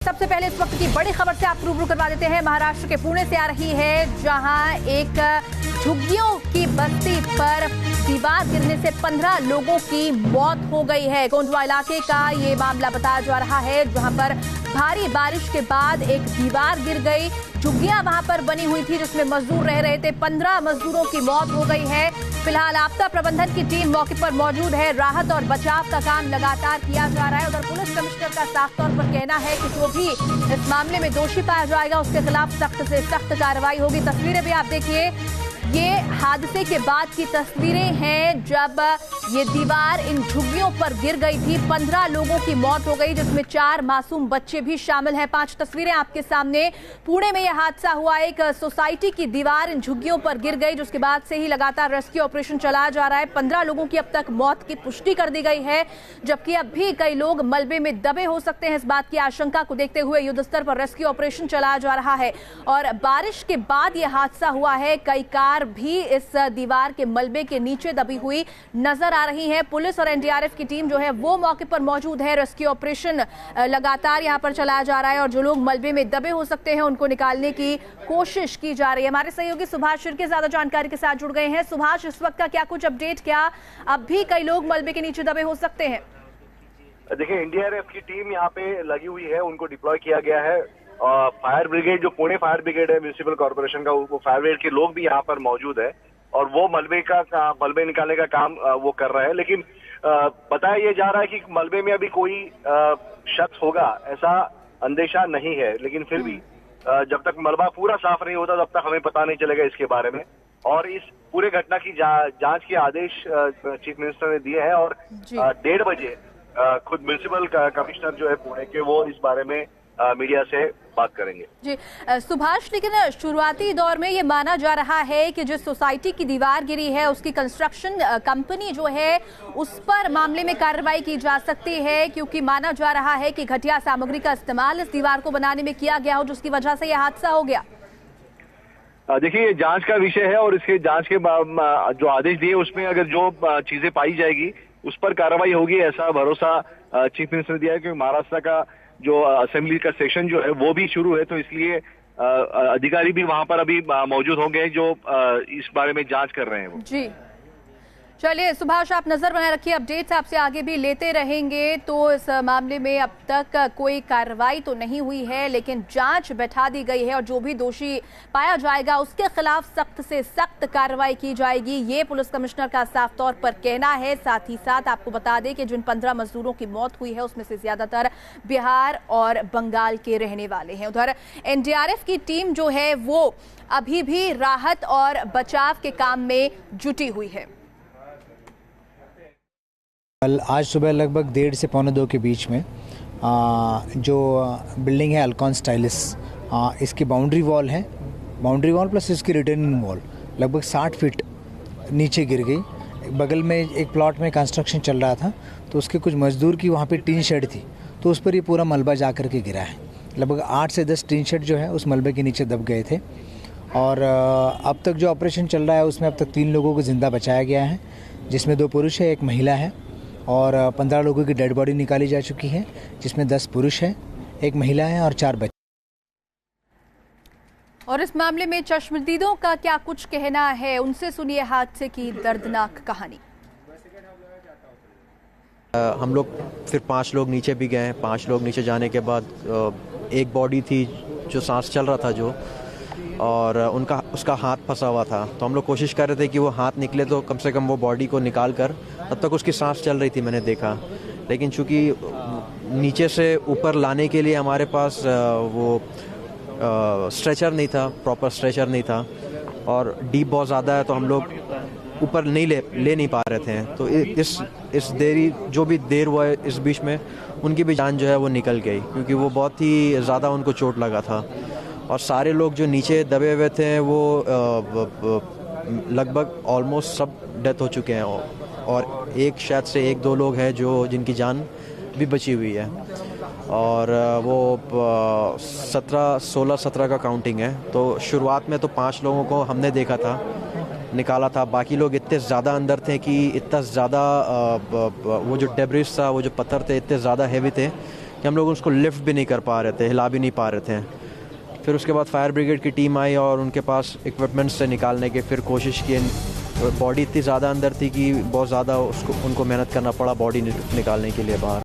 सबसे पहले इस वक्त की बड़ी खबर से आप रूबरू करवा देते हैं। महाराष्ट्र के पुणे से आ रही है, जहां एक झुग्गियों की बस्ती पर दीवार गिरने से 15 लोगों की मौत हो गई है। कोंडवा इलाके का ये मामला बताया जा रहा है, जहां पर भारी बारिश के बाद एक दीवार गिर गई। झुग्गियां वहां पर बनी हुई थी जिसमें मजदूर रह रहे थे। 15 मजदूरों की मौत हो गई है। फिलहाल आपदा प्रबंधन की टीम मौके पर मौजूद है। राहत और बचाव का काम लगातार किया जा रहा है। उधर पुलिस कमिश्नर का साफ तौर पर कहना है कि जो भी इस मामले में दोषी पाया जाएगा उसके खिलाफ सख्त से सख्त कार्रवाई होगी। तस्वीरें भी आप देखिए, ये हादसे के बाद की तस्वीरें हैं जब ये दीवार इन झुग्गियों पर गिर गई थी। 15 लोगों की मौत हो गई, जिसमें 4 मासूम बच्चे भी शामिल हैं। 5 तस्वीरें आपके सामने। पुणे में यह हादसा हुआ, एक सोसाइटी की दीवार इन झुग्गियों पर गिर गई, जिसके बाद से ही लगातार रेस्क्यू ऑपरेशन चलाया जा रहा है। 15 लोगों की अब तक मौत की पुष्टि कर दी गई है, जबकि अब भी कई लोग मलबे में दबे हो सकते हैं। इस बात की आशंका को देखते हुए युद्ध स्तर पर रेस्क्यू ऑपरेशन चलाया जा रहा है। और बारिश के बाद यह हादसा हुआ है। कई कार भी इस दीवार के मलबे के नीचे दबी हुई नजर आ रही है। पुलिस और एनडीआरएफ की टीम जो है वो मौके पर मौजूद है। रेस्क्यू ऑपरेशन लगातार यहां पर चलाया जा रहा है और जो लोग मलबे में दबे हो सकते हैं उनको निकालने की कोशिश की जा रही है। हमारे सहयोगी सुभाष शिर्के ज्यादा जानकारी के साथ जुड़ गए हैं। सुभाष, इस वक्त का क्या कुछ अपडेट, क्या अब भी कई लोग मलबे के नीचे दबे हो सकते हैं? देखिए, एनडीआरएफ की टीम यहाँ पे लगी हुई है, उनको डिप्लॉय किया गया है। फायर ब्रिगेड, जो पुणे फायर ब्रिगेड है म्युनिसिपल कॉर्पोरेशन का, वो फायर ब्रिगेड के लोग भी यहाँ पर मौजूद है और वो मलबे निकालने का काम वो कर रहे हैं। लेकिन बताया ये जा रहा है कि मलबे में अभी कोई शख्स होगा ऐसा अंदेशा नहीं है। लेकिन फिर भी जब तक मलबा पूरा साफ नहीं होता तब तक हमें पता नहीं चलेगा इसके बारे में। और इस पूरे घटना की जांच के आदेश चीफ मिनिस्टर ने दिए हैं और 1:30 बजे खुद म्युनिसिपल कमिश्नर जो है पुणे के, वो इस बारे में मीडिया से बात करेंगे। जी सुभाष, लेकिन शुरुआती दौर में ये माना जा रहा है कि जिस सोसाइटी की दीवार गिरी है उसकी कंस्ट्रक्शन कंपनी जो है उस पर मामले में कार्रवाई की जा सकती है, क्योंकि माना जा रहा है कि घटिया सामग्री का इस्तेमाल इस दीवार को बनाने में किया गया हो, जिसकी वजह से यह हादसा हो गया। देखिए, ये जांच का विषय है और इसके जांच के जो आदेश दिए उसमें अगर जो चीजें पाई जाएगी उस पर कार्रवाई होगी, ऐसा भरोसा चीफ मिनिस्टर ने दिया है। क्योंकि महाराष्ट्र का जो असेंबली का सेशन जो है वो भी शुरू है, तो इसलिए अधिकारी भी वहां पर अभी मौजूद होंगे जो इस बारे में जांच कर रहे हैं वो। जी चलिए सुभाष, आप नजर बनाए रखिए, अपडेट्स आपसे आगे भी लेते रहेंगे। तो इस मामले में अब तक कोई कार्रवाई तो नहीं हुई है, लेकिन जांच बैठा दी गई है और जो भी दोषी पाया जाएगा उसके खिलाफ सख्त से सख्त कार्रवाई की जाएगी, ये पुलिस कमिश्नर का साफ तौर पर कहना है। साथ ही साथ आपको बता दें कि जिन 15 मजदूरों की मौत हुई है उसमें से ज्यादातर बिहार और बंगाल के रहने वाले हैं। उधर एनडीआरएफ की टीम जो है वो अभी भी राहत और बचाव के काम में जुटी हुई है। कल आज सुबह लगभग 1:30 से 1:45 के बीच में जो बिल्डिंग है अल्कॉन स्टाइलिस, इसकी बाउंड्री वॉल है, बाउंड्री वॉल प्लस इसकी रिटर्निंग वॉल लगभग 60 फीट नीचे गिर गई। बगल में एक प्लॉट में कंस्ट्रक्शन चल रहा था, तो उसके कुछ मजदूर की वहाँ पे टीन शेड थी, तो उस पर ये पूरा मलबा जा कर के गिरा है। लगभग 8 से 10 टीन शेड जो है उस मलबे के नीचे दब गए थे। और अब तक जो ऑपरेशन चल रहा है उसमें अब तक 3 लोगों को ज़िंदा बचाया गया है, जिसमें 2 पुरुष है, 1 महिला है। और 15 लोगों की डेड बॉडी निकाली जा चुकी है, जिसमें 10 पुरुष हैं, 1 महिला है और 4 बच्चे। और इस मामले में चश्मदीदों का क्या कुछ कहना है, उनसे सुनिए हादसे की दर्दनाक कहानी। हम लोग फिर 5 लोग नीचे भी गए। 5 लोग नीचे जाने के बाद एक बॉडी थी जो सांस चल रहा था जो, और उसका हाथ फंसा हुआ था। तो हम लोग कोशिश कर रहे थे कि वो हाथ निकले तो कम से कम वो बॉडी को निकाल कर, तब तक उसकी सांस चल रही थी, मैंने देखा। लेकिन चूंकि नीचे से ऊपर लाने के लिए हमारे पास वो स्ट्रेचर नहीं था, प्रॉपर स्ट्रेचर नहीं था, और डीप बहुत ज़्यादा है, तो हम लोग ऊपर नहीं ले नहीं पा रहे थे। तो इस देरी जो भी देर हुआ है इस बीच में उनकी भी जान जो है वो निकल गई, क्योंकि वो बहुत ही ज़्यादा उनको चोट लगा था। और सारे लोग जो नीचे दबे हुए थे वो लगभग ऑलमोस्ट सब डेथ हो चुके हैं, और शायद से 1-2 लोग हैं जिनकी जान भी बची हुई है। और वो 16-17 का काउंटिंग है। तो शुरुआत में तो 5 लोगों को हमने देखा था, निकाला था। बाकी लोग इतने ज़्यादा अंदर थे कि इतना ज़्यादा वो जो डेब्रिस था, वो जो पत्थर थे, इतने ज़्यादा हैवी थे कि हम लोग उसको लिफ्ट भी नहीं कर पा रहे थे, हिला भी नहीं पा रहे थे। फिर उसके बाद फायर ब्रिगेड की टीम आई और उनके पास इक्विपमेंट्स से निकालने की फिर कोशिश की। बॉडी इतनी ज़्यादा अंदर थी कि बहुत ज़्यादा उनको मेहनत करना पड़ा बॉडी निकालने के लिए बाहर।